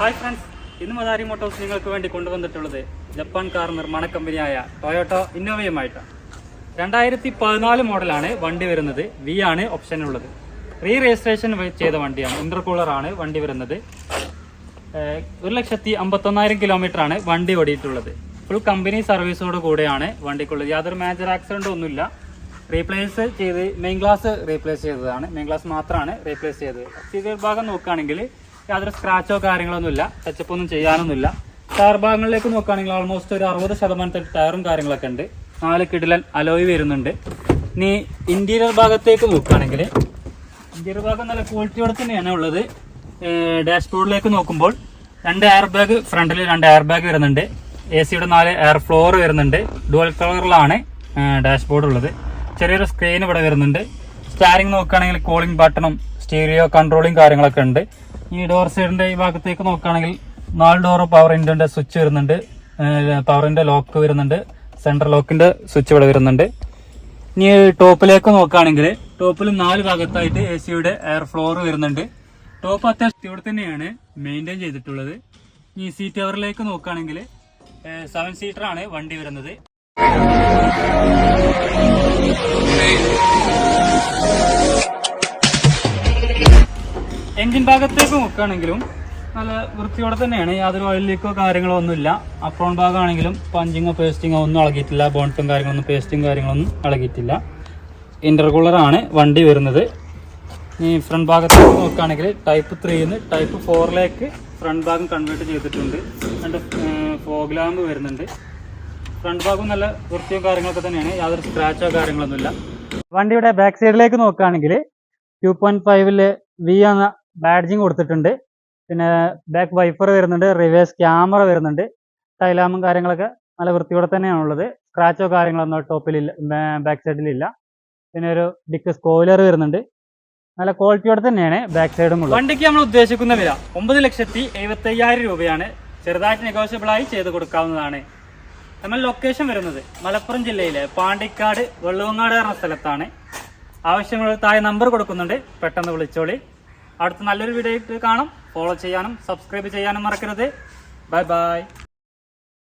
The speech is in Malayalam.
ഹായ് ഫ്രണ്ട്സ്, ഇന്ന് മദാരി മോട്ടോഴ്സ് നിങ്ങൾക്ക് വേണ്ടി കൊണ്ടുവന്നിട്ടുള്ളത് ജപ്പാൻ കാർ നിർമ്മാണ കമ്പനിയായ ടൊയോട്ടോ ഇന്നോവയുമായിട്ടാണ്. 2014 മോഡലാണ് വണ്ടി വരുന്നത്. വി ആണ് ഓപ്ഷൻ ഉള്ളത്. രജിസ്ട്രേഷൻ ചെയ്ത വണ്ടിയാണ്. ഇന്റർകൂളറാണ് വണ്ടി വരുന്നത്. 1,51,000 കിലോമീറ്ററാണ് വണ്ടി ഓടിയിട്ടുള്ളത്. ഫുൾ കമ്പനി സർവീസോട് കൂടെയാണ് വണ്ടിക്കുള്ളത്. യാതൊരു മേജർ ആക്സിഡന്റ് ഒന്നുമില്ല. റീപ്ലേസ് ചെയ്ത് മെയിൻ ഗ്ലാസ് റീപ്ലേസ് ചെയ്തതാണ്. മെയിൻ ഗ്ലാസ് മാത്രമാണ് റീപ്ലേസ് ചെയ്തത്. എക്സ്റ്റീരിയർ ഭാഗം നോക്കുകയാണെങ്കിൽ യാതൊരു സ്ക്രാച്ചോ കാര്യങ്ങളൊന്നുമില്ല. ടച്ചപ്പ് ഒന്നും ചെയ്യാനൊന്നുമില്ല. ടയർ ഭാഗങ്ങളിലേക്ക് നോക്കുകയാണെങ്കിൽ ഓൾമോസ്റ്റ് ഒരു 60% ടയറും കാര്യങ്ങളൊക്കെ ഉണ്ട്. 4 കിടിലൻ അലോയ് വരുന്നുണ്ട്. ഇനി ഇന്റീരിയർ ഭാഗത്തേക്ക് നോക്കുകയാണെങ്കിൽ ഇന്റീരിയർ ഭാഗം നല്ല ക്വാളിറ്റിയോടെ തന്നെയാണ് ഉള്ളത്. ഡാഷ്ബോർഡിലേക്ക് നോക്കുമ്പോൾ 2 എയർ ബാഗ്, ഫ്രണ്ടിൽ 2 എയർ ബാഗ് വരുന്നുണ്ട്. AC-യുടെ 4 എയർ ഫ്ലോർ വരുന്നുണ്ട്. ഡുവൽ കളറിലാണ് ഡാഷ്ബോർഡ് ഉള്ളത്. ചെറിയൊരു സ്ക്രീൻ ഇവിടെ വരുന്നുണ്ട്. സ്റ്റാരിങ് നോക്കുകയാണെങ്കിൽ കോളിംഗ് ബട്ടണും സ്റ്റീരിയോ കൺട്രോളിങ് കാര്യങ്ങളൊക്കെ ഉണ്ട്. ഈ ഡോർ സൈഡിന്റെ ഈ ഭാഗത്തേക്ക് നോക്കുകയാണെങ്കിൽ 4 ഡോർ പവർ വിൻഡോന്റെ സ്വിച്ച് വരുന്നുണ്ട്. പവറിന്റെ ലോക്ക് വരുന്നുണ്ട്. സെൻട്രൽ ലോക്കിന്റെ സ്വിച്ച് ഇവിടെ വരുന്നുണ്ട്. ഇനി ടോപ്പിലേക്ക് നോക്കുകയാണെങ്കിൽ ടോപ്പിൽ 4 ഭാഗത്തായിട്ട് AC-യുടെ എയർ ഫ്ലോർ വരുന്നുണ്ട്. ടോപ്പ് അത്യാവശ്യം ഇവിടെ തന്നെയാണ് മെയിൻറ്റെയിൻ ചെയ്തിട്ടുള്ളത്. ഇനി സീറ്റ് കവറിലേക്ക് നോക്കുകയാണെങ്കിൽ 7 സീറ്റർ ആണ് വണ്ടി വരുന്നത്. എൻജിൻ ഭാഗത്തേക്ക് നോക്കുകയാണെങ്കിലും നല്ല വൃത്തിയോടെ തന്നെയാണ്. യാതൊരു ഓയിൽ ലീക്കോ കാര്യങ്ങളോ ഒന്നുമില്ല. അപ്രോൺ ഭാഗമാണെങ്കിലും പഞ്ചിങ്ങോ പേസ്റ്റിങ്ങോ ഒന്നും ഇളകിയിട്ടില്ല. ബോണ്ടും കാര്യങ്ങളൊന്നും പേസ്റ്റിങ് കാര്യങ്ങളൊന്നും ഇളകിയിട്ടില്ല. ഇന്റർകൂളറാണ് വണ്ടി വരുന്നത്. ഈ ഫ്രണ്ട് ഭാഗത്തേക്ക് നോക്കുകയാണെങ്കിൽ ടൈപ്പ് 3 ടൈപ്പ് 4ലേക്ക് ഫ്രണ്ട് ഭാഗം കൺവേർട്ട് ചെയ്തിട്ടുണ്ട്. 2 ഫോഗ് ലാമ്പ് വരുന്നുണ്ട്. ഫ്രണ്ട് ഭാഗം നല്ല വൃത്തിയോ കാര്യങ്ങളൊക്കെ തന്നെയാണ്. യാതൊരു സ്ക്രാച്ചോ കാര്യങ്ങളൊന്നുമില്ല. വണ്ടിയുടെ ബാക്ക് സൈഡിലേക്ക് നോക്കുകയാണെങ്കിൽ 2.5 വി എന്ന ബാഡ്ജിങ് കൊടുത്തിട്ടുണ്ട്. പിന്നെ ബാക്ക് വൈപ്പർ വരുന്നുണ്ട്. റിവേഴ്സ് ക്യാമറ വരുന്നുണ്ട്. ടൈലാമും കാര്യങ്ങളൊക്കെ നല്ല വൃത്തിയോടെ തന്നെയാണുള്ളത്. സ്ക്രാച്ചോ കാര്യങ്ങളൊന്നും ടോപ്പിലില്ല, ബാക്ക് സൈഡിലില്ല. പിന്നെ ഒരു ഡിക്ക് സ്പോയിലർ വരുന്നുണ്ട്. നല്ല ക്വാളിറ്റിയോടെ തന്നെയാണ് ബാക്ക് സൈഡും ഉള്ളത്. വണ്ടിക്ക് നമ്മൾ ഉദ്ദേശിക്കുന്ന വില 9,75,000 രൂപയാണ്. ചെറുതായിട്ട് നെഗോഷ്യബിൾ ആയി ചെയ്ത് കൊടുക്കാവുന്നതാണ്. നമ്മൾ ലൊക്കേഷൻ വരുന്നത് മലപ്പുറം ജില്ലയിലെ പാണ്ടിക്കാട് വെള്ളുവങ്ങാട് എന്ന സ്ഥലത്താണ്. ആവശ്യമുള്ള താഴെ നമ്പർ കൊടുക്കുന്നുണ്ട്, പെട്ടെന്ന് വിളിച്ചോളി. അടുത്ത നല്ലൊരു വീഡിയോ കാണാം. ഫോളോ ചെയ്യാനും സബ്സ്ക്രൈബ് ചെയ്യാനും മറക്കരുത്. Bye bye.